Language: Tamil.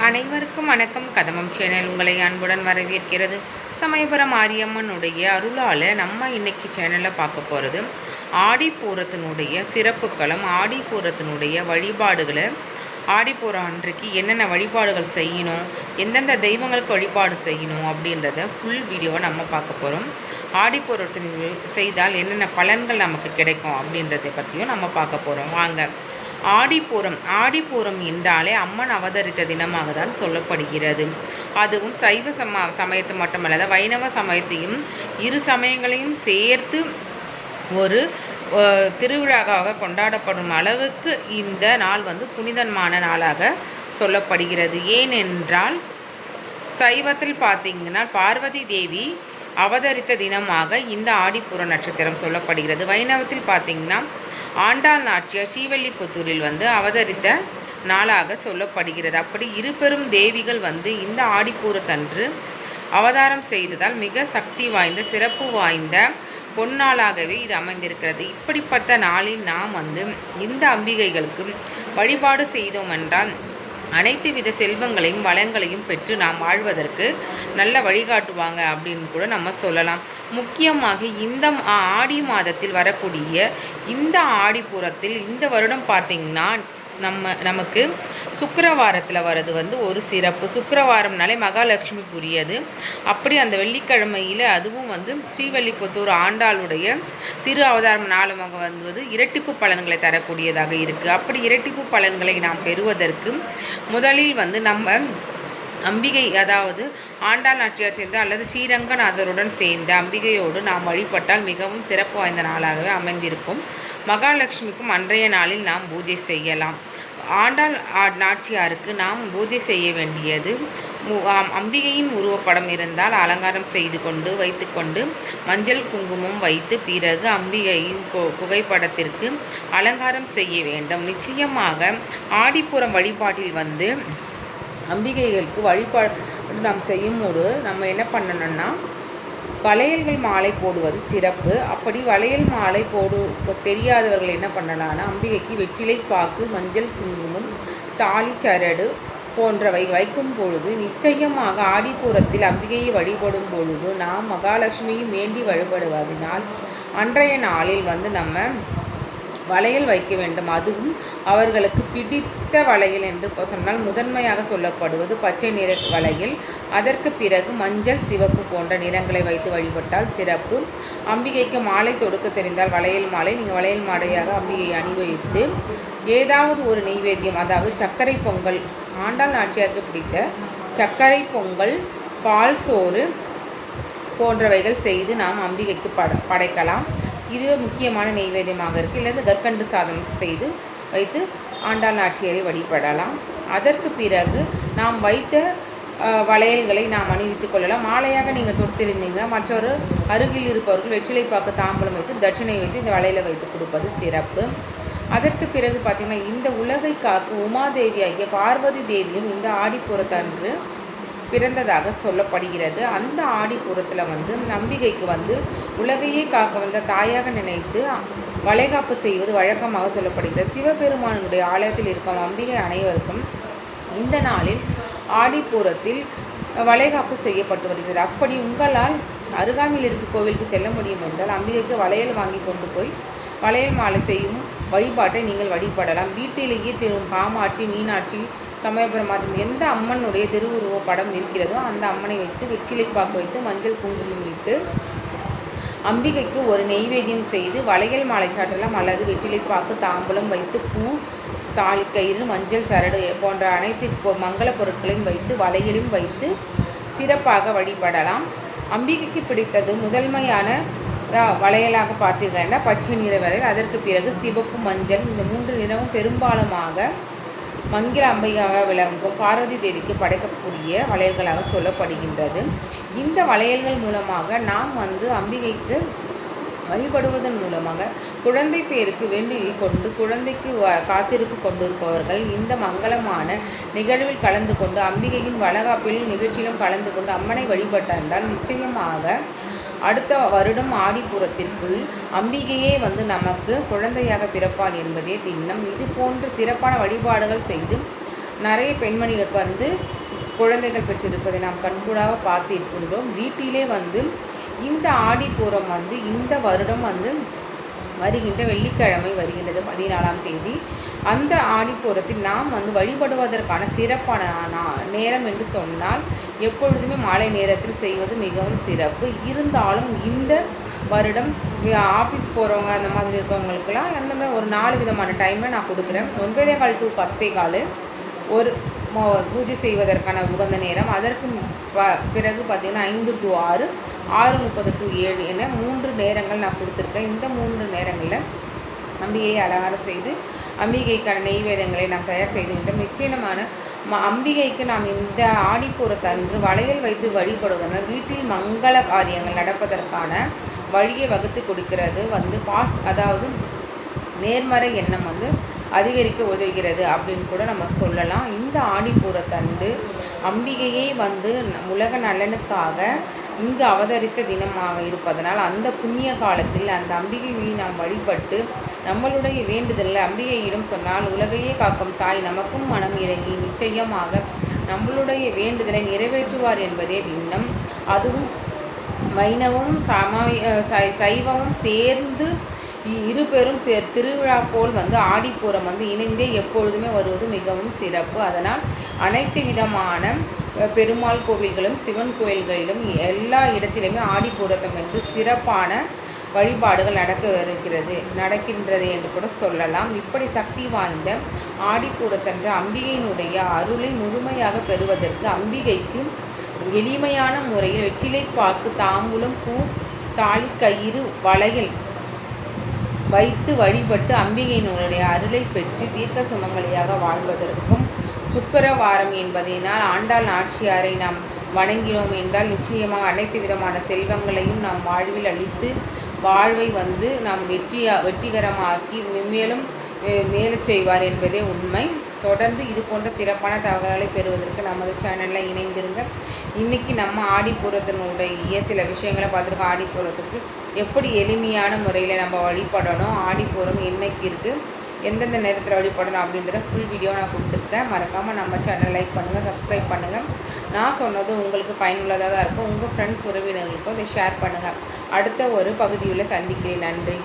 அனைவருக்கும் வணக்கம். கதமம் சேனல் உங்களை அன்புடன் வரவேற்கிறது. சமயபுரம் மாரியம்மனுடைய அருளால் நம்ம இன்னைக்கு சேனலில் பார்க்க போகிறது ஆடிப்பூரத்தினுடைய சிறப்புக்களும் ஆடிப்பூரத்தினுடைய வழிபாடுகளை, ஆடிப்பூரம் அன்றைக்கு என்னென்ன வழிபாடுகள் செய்யணும், எந்தெந்த தெய்வங்களுக்கு வழிபாடு செய்யணும் அப்படின்றத ஃபுல் வீடியோவை நம்ம பார்க்க போகிறோம். ஆடிப்பூரத்தின் செய்தால் என்னென்ன பலன்கள் நமக்கு கிடைக்கும் அப்படின்றத பற்றியும் நம்ம பார்க்க போகிறோம். வாங்க. ஆடிப்பூரம் என்றாலே அம்மன் அவதரித்த தினமாக தான் சொல்லப்படுகிறது. அதுவும் சைவ சமயத்து மட்டுமல்லாத வைணவ சமயத்தையும் இரு சமயங்களையும் சேர்த்து ஒரு திருவிழாவாக கொண்டாடப்படும் அளவுக்கு இந்த நாள் புனிதமான நாளாக சொல்லப்படுகிறது. ஏனென்றால் சைவத்தில் பார்த்திங்கன்னா பார்வதி தேவி அவதரித்த தினமாக இந்த ஆடிப்பூர நட்சத்திரம் சொல்லப்படுகிறது. வைணவத்தில் பார்த்திங்கன்னா ஆண்டாள் நாச்சியார் ஸ்ரீவில்லிபுத்தூரில் அவதரித்த நாளாக சொல்லப்படுகிறது. அப்படி இருபெரும் தேவிகள் இந்த ஆடிப்பூரத்தன்று அவதாரம் செய்ததால் மிக சக்தி வாய்ந்த சிறப்பு வாய்ந்த பொன்னாளாகவே இது அமைந்திருக்கிறது. இப்படிப்பட்ட நாளில் நாம் இந்த அம்பிகைகளுக்கு வழிபாடு செய்தோம் என்றால் அனைத்து வித செல்வங்களையும் வளங்களையும் பெற்று நாம் வாழ்வதற்கு நல்ல வழிகாட்டுவாங்க அப்படின்னு கூட நம்ம சொல்லலாம். முக்கியமாக இந்த ஆடி மாதத்தில் வரக்கூடிய இந்த ஆடிப்பூரத்தில் இந்த வருடம் பார்த்திங்கன்னா நமக்கு சுக்கிரவாரத்தில் வர்றது ஒரு சிறப்பு. சுக்கிரவாரம்னாலே மகாலட்சுமிக்குரியது. அப்படி அந்த வெள்ளிக்கிழமையில் அதுவும் ஸ்ரீவில்லிபுத்தூர் ஆண்டாளுடைய திரு அவதாரம் நாளமாக இரட்டிப்பு பலன்களை தரக்கூடியதாக இருக்குது. அப்படி இரட்டிப்பு பலன்களை நாம் பெறுவதற்கு முதலில் நம்ம அம்பிகை, அதாவது ஆண்டாள் நாச்சியார் சேர்ந்து அல்லது ஸ்ரீரங்கநாதருடன் சேர்ந்த அம்பிகையோடு நாம் வழிபட்டால் மிகவும் சிறப்பு வாய்ந்த நாளாகவே அமைந்திருக்கும். மகாலட்சுமிக்கும் அன்றைய நாளில் நாம் பூஜை செய்யலாம். ஆண்டாள் நாச்சியாருக்கு நாம் பூஜை செய்ய வேண்டியது, அம்பிகையின் உருவப்படம் இருந்தால் அலங்காரம் செய்து கொண்டு வைத்துக்கொண்டு மஞ்சள் குங்குமம் வைத்து பிறகு அம்பிகையின் புகைப்படத்திற்கு அலங்காரம் செய்ய வேண்டும். நிச்சயமாக ஆடிப்புறம் வழிபாட்டில் அம்பிகைகளுக்கு வழிபாடு நாம் செய்யும்போது நம்ம என்ன பண்ணணும்னா வளையல்கள் மாலை போடுவது சிறப்பு. அப்படி வளையல் மாலை தெரியாதவர்கள் என்ன பண்ணலான்னா அம்பிகைக்கு வெற்றிலை பாக்கு, மஞ்சள் குங்குமம், தாலி சரடு போன்றவை வைக்கும் பொழுது நிச்சயமாக ஆடிப்பூரத்தில் அம்பிகையை வழிபடும் பொழுது நாம் மகாலட்சுமியும் வேண்டி வழிபடுவதனால் அன்றைய நாளில் நம்ம வளையல் வைக்க வேண்டும். அதுவும் அவர்களுக்கு பிடித்த வளையல் என்று சொன்னால் முதன்மையாக சொல்லப்படுவது பச்சை நிற வளையல். அதற்கு பிறகு மஞ்சள், சிவப்பு போன்ற நிறங்களை வைத்து வழிபட்டால் சிறப்பு. அம்பிகைக்கு மாலை தொடுக்க தெரிந்தால் வளையல் மாலை, நீங்கள் வளையல் மாலையாக அம்பிகையை அணிவித்து ஏதாவது ஒரு நெய்வேத்தியம், அதாவது சர்க்கரை பொங்கல், ஆண்டாள் நாச்சியாருக்கு பிடித்த சர்க்கரை பொங்கல், பால் சோறு போன்றவைகள் செய்து நாம் அம்பிகைக்கு படைக்கலாம். இதுவே முக்கியமான நெய்வேத்தியமாக இருக்குது. இல்லை கற்கண்டு சாதம் செய்து வைத்து ஆண்டாள் நாச்சியாரை வழிபடலாம். அதற்கு பிறகு நாம் வைத்த வளையல்களை நாம் அணிவித்து கொள்ளலாம். மாலையாக நீங்கள் தொடுத்திருந்தீங்கன்னா மற்றொரு அருகில் இருப்பவர்கள் வெற்றிலை பாக்கு, தாம்பலம் வைத்து தட்சணை வைத்து இந்த வளையலை வைத்து கொடுப்பது சிறப்பு. அதற்கு பிறகு பார்த்திங்கன்னா இந்த உலகை காக்க உமாதேவி ஆகிய பார்வதி தேவியும் இந்த ஆடிப்பூரத்தன்று பிறந்ததாக சொல்லப்படுகிறது. அந்த ஆடிப்பூரத்தில் நம்பிக்கைக்கு உலகையே காக்க வந்த தாயாக நினைத்து வளைகாப்பு செய்வது வழக்கமாக சொல்லப்படுகிறது. சிவபெருமானுடைய ஆலயத்தில் இருக்கும் அம்பிகை அனைவருக்கும் இந்த நாளில் ஆடிப்பூரத்தில் வளைகாப்பு செய்யப்பட்டு வருகிறது. அப்படி உங்களால் அருகாமையில் இருக்கும் கோவிலுக்கு செல்ல முடியும் என்றால் அம்பிகைக்கு வளையல் வாங்கி கொண்டு போய் வளையல் மாலை செய்யும் வழிபாட்டை நீங்கள் வழிபடலாம். வீட்டிலேயே காமாட்சி, மீனாட்சி, சமயபுரம் எந்த அம்மனுடைய திருவுருவ படம் இருக்கிறதோ அந்த அம்மனை வைத்து வெற்றிலை பாக்கு வைத்து மஞ்சள் குங்குமம் இட்டு அம்பிகைக்கு ஒரு நெய்வேத்தியம் செய்து வளையல் மாலை சாட்டலாம். அல்லது வெற்றிலை பாக்கு, தாம்பலம் வைத்து பூ, தாலி கயிறு, மஞ்சள் சரடு போன்ற அனைத்து மங்கள பொருட்களையும் வைத்து வளையலும் வைத்து சிறப்பாக வழிபடலாம். அம்பிகைக்கு பிடித்தது முதன்மையான வளையலாக பார்த்தீங்கன்னா பச்சை நிற வளையல். அதற்கு பிறகு சிவப்பு, மஞ்சள், இந்த 3 நிறமும் பெரும்பாலுமாக மங்கள அம்பிகையாக விளங்கும் பார்வதி தேவிக்கு படைக்கக்கூடிய வளையல்களாக சொல்லப்படுகின்றது. இந்த வளையல்கள் மூலமாக நாம் அம்பிகைக்கு வழிபடுவதன் மூலமாக குழந்தை பேருக்கு வேண்டி கொண்டு குழந்தைக்கு காத்திருப்பு கொண்டிருப்பவர்கள் இந்த மங்களமான நிகழ்வில் கலந்து கொண்டு அம்பிகையின் வளகாப்பில் நிகழ்ச்சியிலும் கலந்து கொண்டு அம்மனை வழிபட்டால் நிச்சயமாக அடுத்த வருடம் ஆடிப்பூரத்திற்குள் அம்பிகையே நமக்கு குழந்தையாக பிறப்பாள் என்பதே திண்ணம். இது போன்ற சிறப்பான வழிபாடுகள் செய்து நிறைய பெண்மணிகளுக்கு வந்து குழந்தைகள் பெற்றிருப்பதை நாம் கண்கூடாக பார்த்து இருக்கின்றோம். வீட்டிலே வந்து இந்த ஆடிப்பூரம் வந்து இந்த வருடம் வந்து வருகின்ற வெள்ளிக்கிழமை வருகின்றது 14ஆம் தேதி. அந்த ஆடிப்பூரத்தில் நாம் வந்து வழிபடுவதற்கான சிறப்பான நேரம் என்று சொன்னால் எப்பொழுதுமே மாலை நேரத்தில் செய்வது மிகவும் சிறப்பு. இருந்தாலும் இந்த வருடம் ஆஃபீஸ் போகிறவங்க அந்த மாதிரி இருக்கிறவங்களுக்கெல்லாம் அந்தந்த ஒரு 4 விதமான டைமில் நான் கொடுக்குறேன். 9:15 to 10:15 ஒரு பூஜை செய்வதற்கான உகந்த நேரம். அதற்கு பிறகு பார்த்திங்கன்னா 5 to 6, 6:30 to 7 என 3 நேரங்கள் நான் கொடுத்துருக்கேன். இந்த 3 நேரங்களில் அம்பிகையை அலங்காரம் செய்து அம்பிகைக்கான நெய்வேதங்களை நாம் தயார் செய்து விட்டோம். நிச்சயமான அம்பிகைக்கு நாம் இந்த ஆடிப்பூரத்தன்று வளையல் வைத்து வழிபடுவதனால் வீட்டில் மங்கள காரியங்கள் நடப்பதற்கான வழியை வகுத்து கொடுக்கிறது. வந்து அதாவது நேர்மறை எண்ணம் வந்து அதிகரிக்க உதவுகிறது அப்படின்னு கூட நம்ம சொல்லலாம். இந்த ஆடிப்பூரத்தன்று அம்பிகையை வந்து உலக நலனுக்காக இங்கு அவதரித்த தினமாக இருப்பதனால் அந்த புண்ணிய காலத்தில் அந்த அம்பிகையை நாம் வழிபட்டு நம்மளுடைய வேண்டுதலில் அம்பிகையிடம் சொன்னால் உலகையே காக்கும் தாய் நமக்கும் மனம் இறங்கி நிச்சயமாக நம்மளுடைய வேண்டுதலை நிறைவேற்றுவார் என்பதே திண்ணம். அதுவும் வைணவமும் சைவமும் சேர்ந்து இருபெரும் திருவிழா போல் வந்து ஆடிப்பூரம் வந்து இணைந்தே எப்பொழுதுமே வருவது மிகவும் சிறப்பு. அதனால் அனைத்து விதமான பெருமாள் கோவில்களும் சிவன் கோயில்களிலும் எல்லா இடத்திலுமே ஆடிப்பூரத்தம் என்று சிறப்பான வழிபாடுகள் நடக்கின்றது என்று கூட சொல்லலாம். இப்படி சக்தி வாய்ந்த ஆடிப்பூரத்தன்று அம்பிகையினுடைய அருளை முழுமையாக பெறுவதற்கு அம்பிகைக்கு எளிமையான முறையில் வெற்றிலை பாக்கு, தாம்பூலம், பூ, தாலி கயிறு, வளையல் வைத்து வழிபட்டு அம்பிகையினுடைய அருளை பெற்று தீர்க்க சுமங்கலியாக வாழ்வதற்கும் சுக்கிரவாரம் என்பதனால் ஆண்டாள் நாச்சியாரை நாம் வணங்கினோம் என்றால் நிச்சயமாக அனைத்து விதமான செல்வங்களையும் நாம் வாழ்வில் அளித்து வாழ்வை வந்து நாம் வெற்றிகரமாக்கி மேலும் மேலச் செய்வார் என்பதே உண்மை. தொடர்ந்து இது போன்ற சிறப்பான தகவல்களை பெறுவதற்கு நமது சேனலில் இணைந்திருங்க. இன்றைக்கி நம்ம ஆடிப்பூரத்தினுடைய சில விஷயங்களை பார்த்துருக்கோம். ஆடிப்பூரத்துக்கு எப்படி எளிமையான முறையில் நம்ம வழிபடணும், ஆடிப்பூரம் என்னைக்கு இருக்குது, எந்தெந்த நேரத்தில் வழிபடணும் அப்படின்றத ஃபுல் வீடியோ நான் கொடுத்துருக்கேன். மறக்காமல் நம்ம சேனல் லைக் பண்ணுங்கள், சப்ஸ்கிரைப் பண்ணுங்கள். நான் சொன்னது உங்களுக்கு பயனுள்ளதாக தான் இருக்கும். உங்கள் ஃப்ரெண்ட்ஸ் உறவினர்களுக்கும் இதை ஷேர் பண்ணுங்கள். அடுத்த ஒரு பகுதியில் சந்திக்கிறேன். நன்றி.